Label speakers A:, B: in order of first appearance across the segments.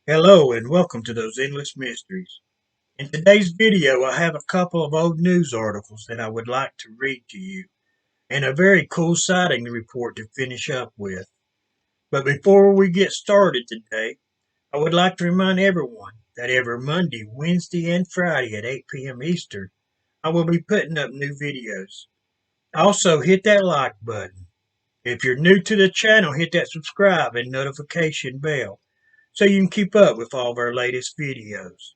A: Hello and welcome to those endless mysteries. In today's video, I have a couple of old news articles that I would like to read to you, and a very cool sighting report to finish up with. But before we get started today, I would like to remind everyone that every Monday, Wednesday, and Friday at 8 p.m. Eastern, I will be putting up new videos. Also, hit that like button. If you're new to the channel, hit that subscribe and notification bell so you can keep up with all of our latest videos.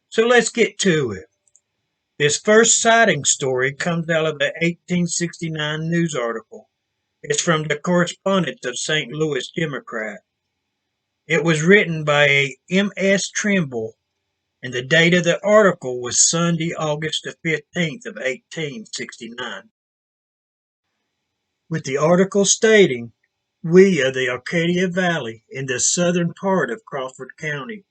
A: So let's get to it. This first sighting story comes out of the 1869 news article. It's from the correspondent of St. Louis Democrat. It was written by a M.S. Trimble, and the date of the article was Sunday, August the 15th of 1869. With the article stating, "We of the Arcadia Valley in the southern part of Crawford County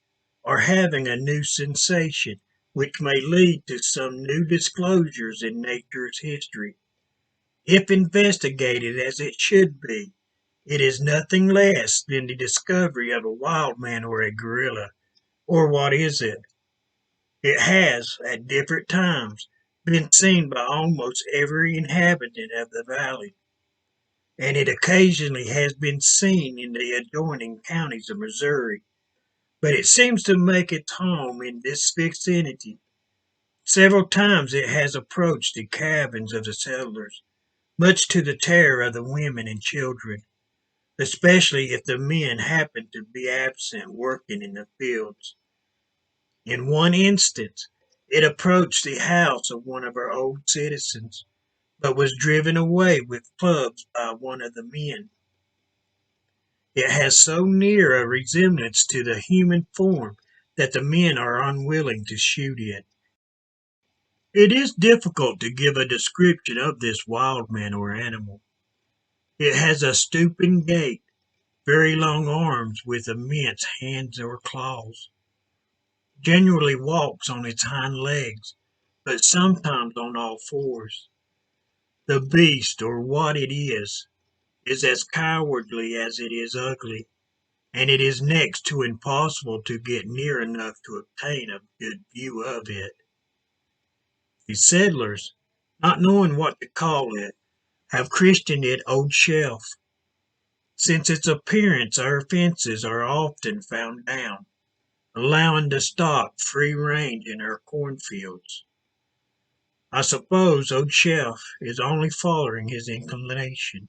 A: are having a new sensation which may lead to some new disclosures in nature's history. If investigated as it should be, it is nothing less than the discovery of a wild man or a gorilla. Or what is it? It has, at different times, been seen by almost every inhabitant of the valley, and it occasionally has been seen in the adjoining counties of Missouri, but it seems to make its home in this vicinity. Several times it has approached the cabins of the settlers, much to the terror of the women and children, especially if the men happen to be absent working in the fields. In one instance, it approached the house of one of our old citizens, but was driven away with clubs by one of the men. It has so near a resemblance to the human form that the men are unwilling to shoot it. It is difficult to give a description of this wild man or animal. It has a stooping gait, very long arms with immense hands or claws, generally walks on its hind legs, but sometimes on all fours. The beast, or what it is as cowardly as it is ugly, and it is next to impossible to get near enough to obtain a good view of it. The settlers, not knowing what to call it, have christened it Old Shelf. Since its appearance, our fences are often found down, allowing the stock free range in our cornfields. I suppose Old Shelf is only following his inclination,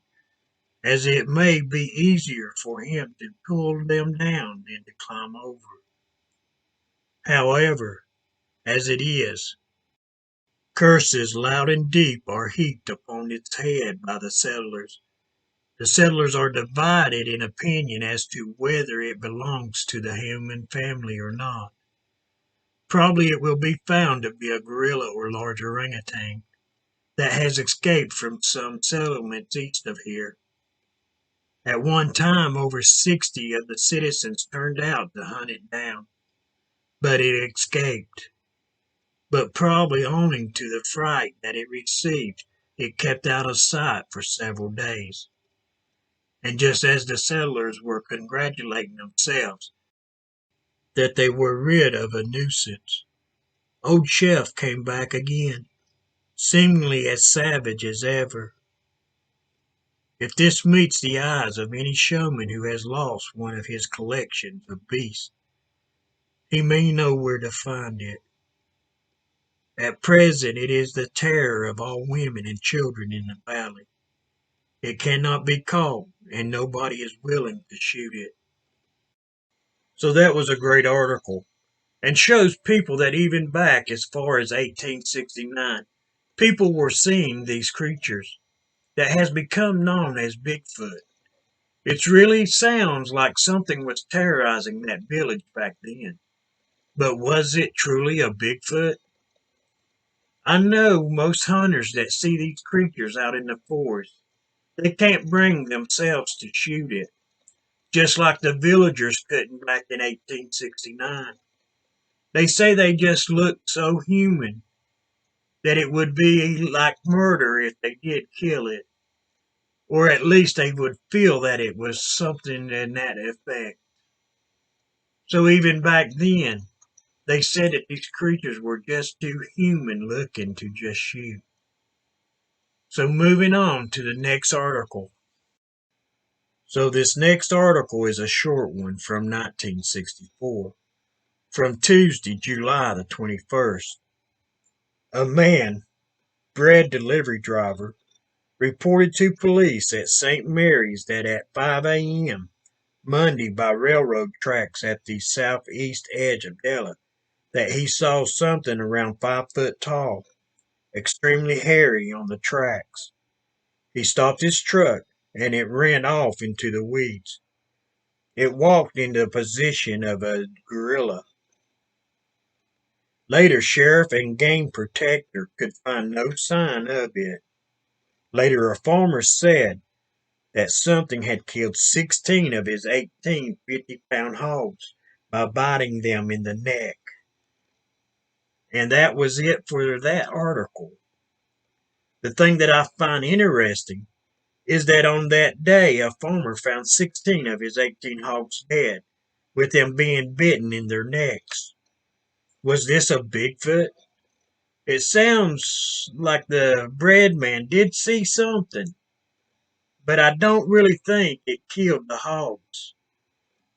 A: as it may be easier for him to pull them down than to climb over. However, as it is, curses loud and deep are heaped upon its head by the settlers. The settlers are divided in opinion as to whether it belongs to the human family or not. Probably it will be found to be a gorilla or large orangutan that has escaped from some settlements east of here. At one time, over 60 of the citizens turned out to hunt it down, but it escaped. But probably owing to the fright that it received, it kept out of sight for several days. And just as the settlers were congratulating themselves that they were rid of a nuisance, Old Chef came back again, seemingly as savage as ever. If this meets the eyes of any showman who has lost one of his collections of beasts, he may know where to find it. At present it is the terror of all women and children in the valley. It cannot be caught, and nobody is willing to shoot it. So that was a great article, and shows people that even back as far as 1869, people were seeing these creatures that has become known as Bigfoot. It really sounds like something was terrorizing that village back then. But was it truly a Bigfoot? I know most hunters that see these creatures out in the forest, they can't bring themselves to shoot it, just like the villagers couldn't back in 1869. They say they just look so human that it would be like murder if they did kill it, or at least they would feel that it was something in that effect. So even back then, they said that these creatures were just too human looking to just shoot. So moving on to the next article. So this next article is a short one from 1964. From Tuesday, July the 21st. A man, bread delivery driver, reported to police at St. Mary's that at 5 a.m. Monday by railroad tracks at the southeast edge of Della that he saw something around 5 foot tall, extremely hairy on the tracks. He stopped his truck and it ran off into the weeds. It walked into the position of a gorilla. Later, sheriff and game protector could find no sign of it. Later, a farmer said that something had killed 16 of his 18 50-pound hogs by biting them in the neck. And that was it for that article. The thing that I find interesting is that on that day, a farmer found 16 of his 18 hogs dead, with them being bitten in their necks. Was this a Bigfoot? It sounds like the bread man did see something, but I don't really think it killed the hogs.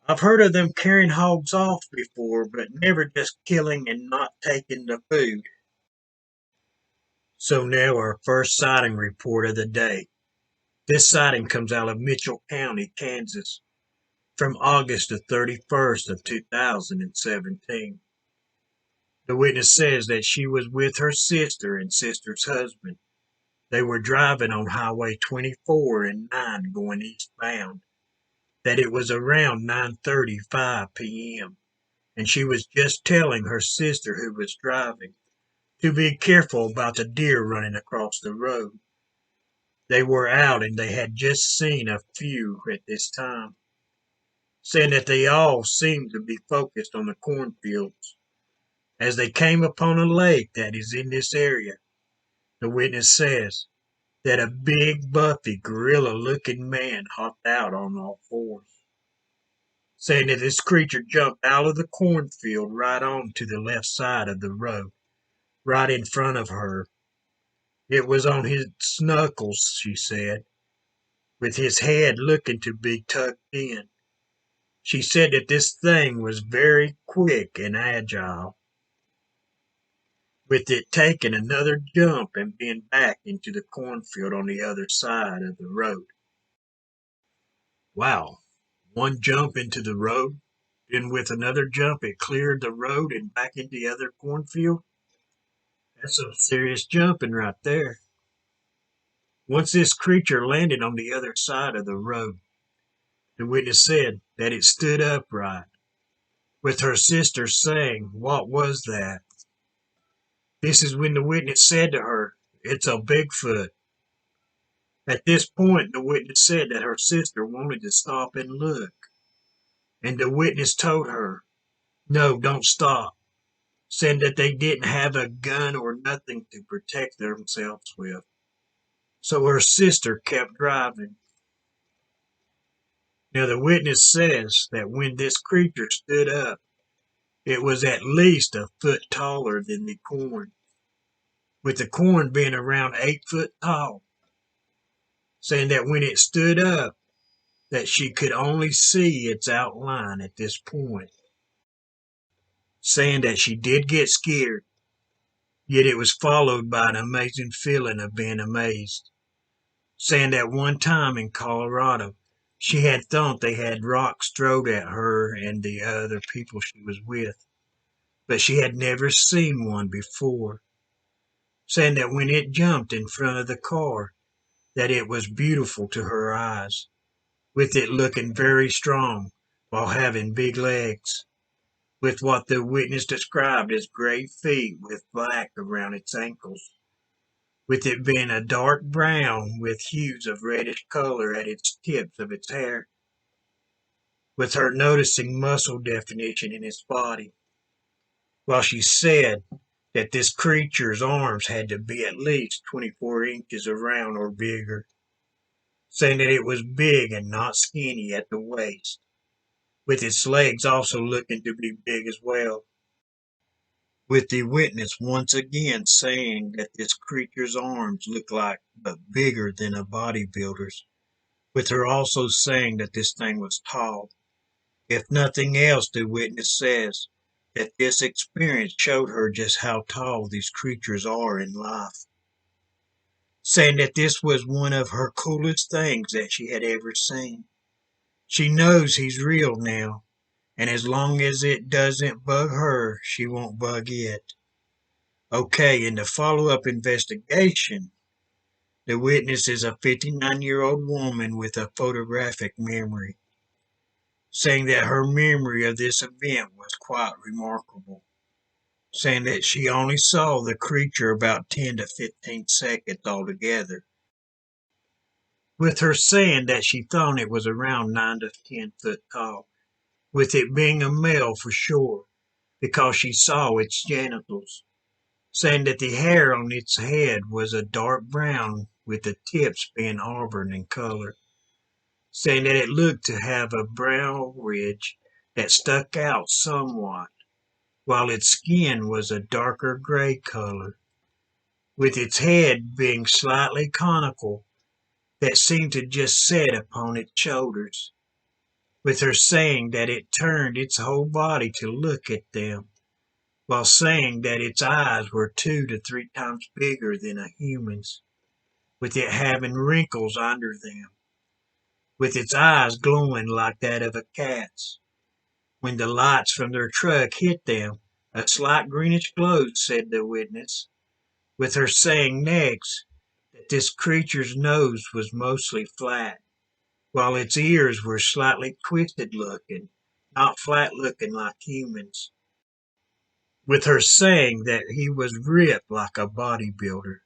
A: I've heard of them carrying hogs off before, but never just killing and not taking the food. So now our first sighting report of the day. This sighting comes out of Mitchell County, Kansas, from August the 31st of 2017. The witness says that she was with her sister and sister's husband. They were driving on Highway 24 and 9 going eastbound. That it was around 9:35 p.m. and she was just telling her sister who was driving to be careful about the deer running across the road. They were out and they had just seen a few at this time, saying that they all seemed to be focused on the cornfields. As they came upon a lake that is in this area, the witness says that a big, buffy, gorilla-looking man hopped out on all fours, saying that this creature jumped out of the cornfield right on to the left side of the road, right in front of her. It was on his knuckles, she said, with his head looking to be tucked in. She said that this thing was very quick and agile, with it taking another jump and being back into the cornfield on the other side of the road. Wow, one jump into the road, then with another jump it cleared the road and back into the other cornfield? That's some serious jumping right there. Once this creature landed on the other side of the road, the witness said that it stood upright, with her sister saying, "What was that?" This is when the witness said to her, "It's a Bigfoot." At this point, the witness said that her sister wanted to stop and look, and the witness told her, "No, don't stop," saying that they didn't have a gun or nothing to protect themselves with. So her sister kept driving. Now, the witness says that when this creature stood up, it was at least a foot taller than the corn, with the corn being around 8 foot tall, saying that when it stood up, that she could only see its outline at this point, saying that she did get scared, yet it was followed by an amazing feeling of being amazed, saying that one time in Colorado, she had thought they had rocks thrown at her and the other people she was with, but she had never seen one before, saying that when it jumped in front of the car, that it was beautiful to her eyes, with it looking very strong while having big legs, with what the witness described as gray feet with black around its ankles, with it being a dark brown with hues of reddish color at its tips of its hair, with her noticing muscle definition in its body, while she said that this creature's arms had to be at least 24 inches around or bigger, saying that it was big and not skinny at the waist, with its legs also looking to be big as well, with the witness once again saying that this creature's arms look like but bigger than a bodybuilder's, with her also saying that this thing was tall. If nothing else, the witness says that this experience showed her just how tall these creatures are in life, saying that this was one of her coolest things that she had ever seen. She knows he's real now, and as long as it doesn't bug her, she won't bug it. Okay, in the follow-up investigation, the witness is a 59-year-old woman with a photographic memory, saying that her memory of this event was quite remarkable, saying that she only saw the creature about 10 to 15 seconds altogether, with her saying that she thought it was around 9 to 10 foot tall, with it being a male for sure, because she saw its genitals, saying that the hair on its head was a dark brown with the tips being auburn in color, saying that it looked to have a brown ridge that stuck out somewhat, while its skin was a darker gray color, with its head being slightly conical that seemed to just set upon its shoulders, with her saying that it turned its whole body to look at them, while saying that its eyes were 2 to 3 times bigger than a human's, with it having wrinkles under them, with its eyes glowing like that of a cat's. When the lights from their truck hit them, a slight greenish glow, said the witness, with her saying next that this creature's nose was mostly flat, while its ears were slightly twisted looking, not flat looking like humans, with her saying that he was ripped like a bodybuilder,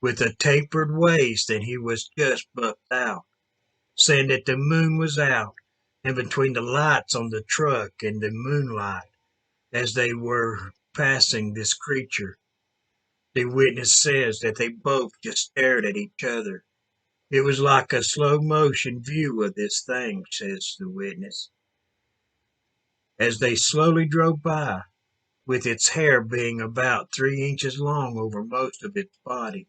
A: with a tapered waist and he was just buffed out, saying that the moon was out, and between the lights on the truck and the moonlight, as they were passing this creature, the witness says that they both just stared at each other. It was like a slow motion view of this thing, says the witness, as they slowly drove by, with its hair being about 3 inches long over most of its body,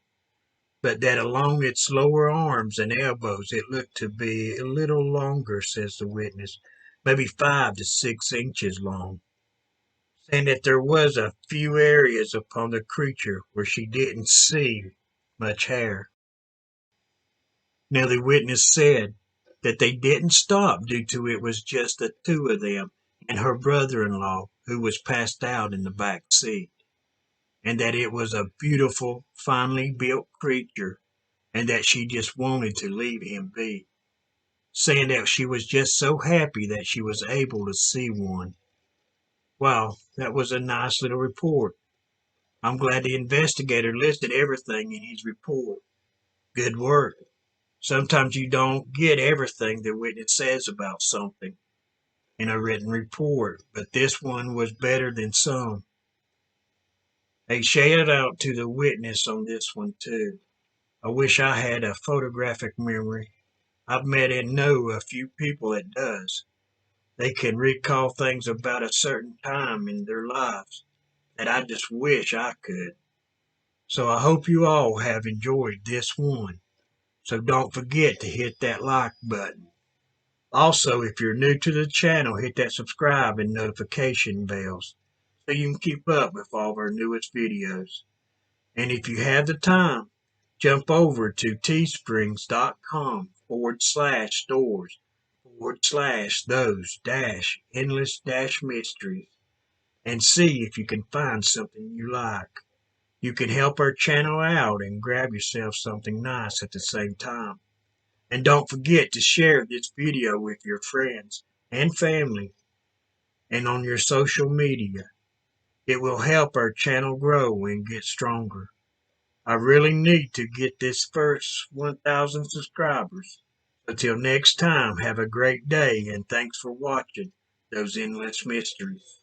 A: but that along its lower arms and elbows it looked to be a little longer, says the witness, maybe 5 to 6 inches long, saying that there was a few areas upon the creature where she didn't see much hair. Now the witness said that they didn't stop due to it was just the two of them and her brother-in-law who was passed out in the back seat, and that it was a beautiful, finely built creature, and that she just wanted to leave him be, saying that she was just so happy that she was able to see one. Wow, that was a nice little report. I'm glad the investigator listed everything in his report. Good work. Sometimes you don't get everything the witness says about something in a written report, but this one was better than some. A shout out to the witness on this one too. I wish I had a photographic memory. I've met and know a few people that does. They can recall things about a certain time in their lives that I just wish I could. So I hope you all have enjoyed this one. So don't forget to hit that like button. Also, if you're new to the channel, hit that subscribe and notification bells so you can keep up with all of our newest videos. And if you have the time, jump over to teesprings.com/stores/those endless mysteries and see if you can find something you like. You can help our channel out and grab yourself something nice at the same time. And don't forget to share this video with your friends and family and on your social media. It will help our channel grow and get stronger. I really need to get this first 1,000 subscribers. Until next time, have a great day and thanks for watching those endless mysteries.